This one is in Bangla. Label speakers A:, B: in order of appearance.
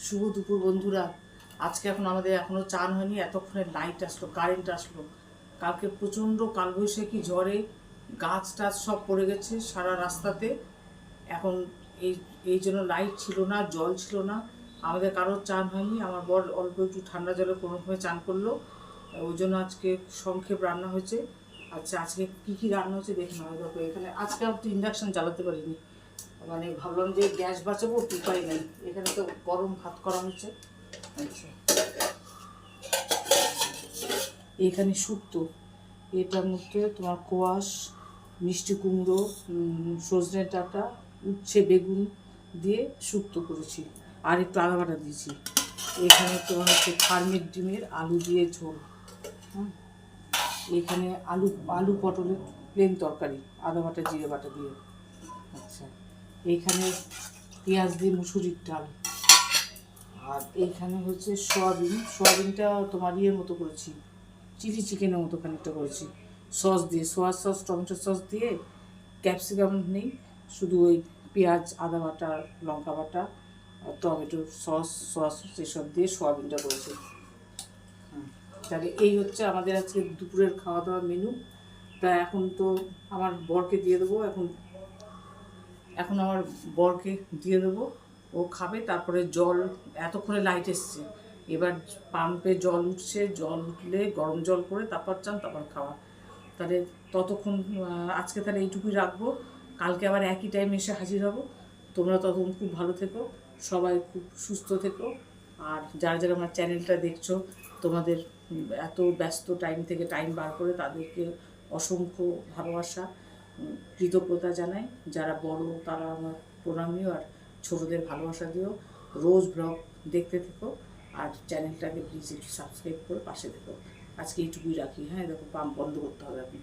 A: শুভ দুপুর বন্ধুরা। আজকে আমাদের এখনও চান হয়নি, এতক্ষণে লাইট আসলো, কারেন্ট আসলো। কালকে প্রচণ্ড কালবৈশাখী ঝড়ে গাছ টাছ সব পড়ে গেছে সারা রাস্তাতে। এখন এই এই জন্য লাইট ছিল না, জল ছিল না, আমাদের কারোর চান হয়নি। আমার বর অল্প একটু ঠান্ডা জলে কোনোভাবে চান করলো, ওই জন্য আজকে সংক্ষেপ রান্না হয়েছে। আচ্ছা, আজকে কী কী রান্না হচ্ছে দেখে নেওয়া দেখো। এখানে আজকে আর তো ইন্ডাকশান চালাতে পারিনি, মানে ভাবলাম যে গ্যাস বাঁচাবো, উপায় নেই। এখানে তো গরম ভাত করা হচ্ছে। আচ্ছা, এখানে শুক্তো, এটার মধ্যে তোমার কোয়াশ, মিষ্টি কুমড়ো, সজনে ডাঁটা, উচ্ছে, বেগুন দিয়ে শুক্তো করেছি, আর একটু আদা বাটা দিয়েছি। এখানে তোমার হচ্ছে ফার্মের ডিমের আলু দিয়ে ঝোল। এখানে আলু আলু পটলের প্লেন তরকারি, আদা বাটা জিরে বাটা দিয়ে। আচ্ছা, এইখানে পেঁয়াজ দিয়ে মুসুরির ডাল। আর এইখানে হচ্ছে সোয়াবিনটা তোমার ইয়ের মতো করেছি, চিলি চিকেনের মতো খানিকটা করেছি, সস দিয়ে, সোয়া সস, টমেটো সস দিয়ে। ক্যাপসিকাম নেই, শুধু ওই পেঁয়াজ, আদা বাটা, লঙ্কা বাটা, টমেটো সস এসব দিয়ে সোয়াবিনটা করেছি। তাহলে এই হচ্ছে আমাদের আজকে দুপুরের খাওয়া দাওয়ার মেনু। তা এখন তো আমার বরকে দিয়ে দেবো, এখন আমার বরকে দিয়ে দেবো, ও খাবে। তারপরে জল, এতক্ষণে লাইট এসছে, এবার পাম্পে জল উঠছে, জল উঠলে গরম জল করে তারপর চান, তারপর খাওয়া। তাহলে ততক্ষণ আজকে তাহলে এইটুকুই রাখবো। কালকে আবার একই টাইমে এসে হাজির হব। তোমরা ততক্ষণ খুব ভালো থেকো, সবাই খুব সুস্থ থেকো। আর যারা যারা আমার চ্যানেলটা দেখছো, তোমাদের এত ব্যস্ত টাইম থেকে টাইম বার করে তাদেরকে অসংখ্য ভালোবাসা, কৃতজ্ঞতা জানাই। যারা বড় তারা আমার প্রণামীয়, আর ছোটদের ভালোবাসা দিও। রোজ ব্লগ দেখতে থেকো, আর চ্যানেলটাকে প্লিজ একটু সাবস্ক্রাইব করে পাশে থেকো। আজকে এইটুকুই রাখি। হ্যাঁ, দেখো পাম্প বন্ধ করতে হবে এখন।